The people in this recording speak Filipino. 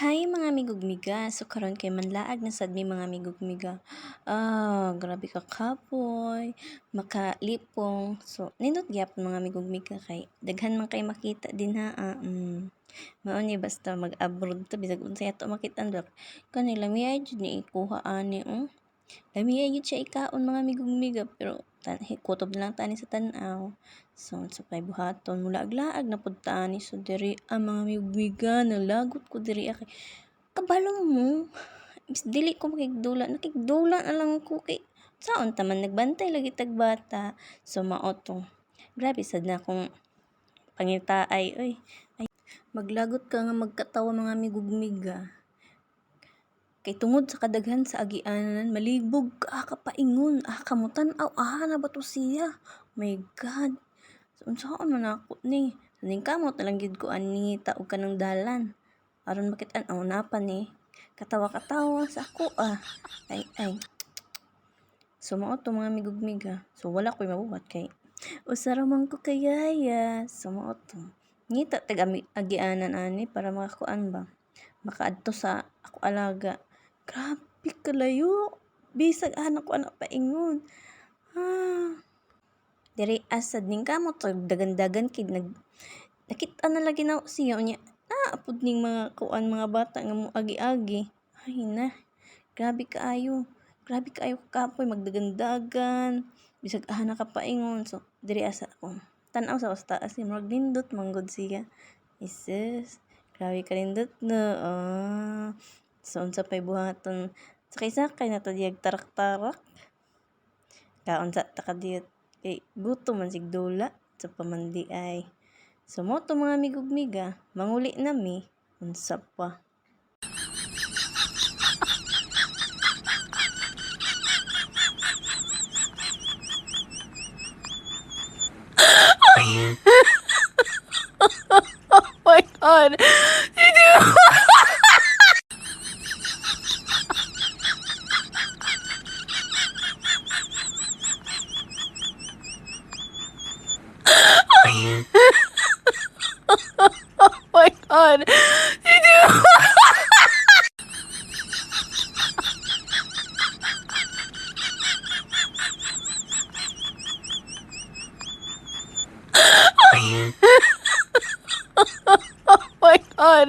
Hi mga migugmiga, so karon kay manlaag na sad mi mga migugmiga. Grabe ka kapoy, makalipong. So nindot gyapon mga migugmiga kay daghan man kay makita din ha. Mao ni basta mag-abroad ta bisag unsay ato makitaan dok. Kanila mi ay jud ni ikuha ani lami ay gyud siya ikaon mga migugmiga pero kutob na lang tani sa tan-aw. So sa pay buhaton mula aglaag na pud tani so diri ang mga migugmiga nalagot ko diri kay kabalo mo. Bis dili ko makigdula, nakigdula na lang ko kay saon ta man nagbantay lagi tag bata. So mao to. Grabe sad na akong pangitaay oy. Ay, maglagot ka nga magkatawa mga migugmiga. Kay tungod sa kadaghan sa agianan, malibog kapaingon, kamutan-aw, na ba to siya? My God. So, unsaon man ako ni? Ning kamot na lang gid ko ani taog ka ng dalan. Aron makitaan, napan ni. Katawa-katawa sa ako Ay. So, mao to mga migugmiga. So, wala ko'y mabuhat kay usara man ko kayaya. So, mao to. Ngita tag agianan ani para makakuan ba? Makaadto sa ako alaga. Grabe kalayo. Bisag anak ko anak paingon. Diri asad ning kamot dagan-dagan kid nakita na lagi na siya unya. Apod ning mga kuan mga bata nga mo agi-agi. Ay na. Grabe kaayo. Grabe kaayo kapoy magdagan-dagan. Bisag anak ka paingon. So diri asa ko. Tan-aw sa taas ni murag nindot manggod siya. Isus. Grabe ka nindot no. So, unsa pa'y buhaton. Sakay-sakay na ta diyag tarak-tarak. Kaunsa ta ka diyot. Kay gutom man sigdula. Sa pamandi ay. So, mo to mga migugmiga. Manguli na mi. Unsa pa. Oh my God. Oh my God. Oh my God.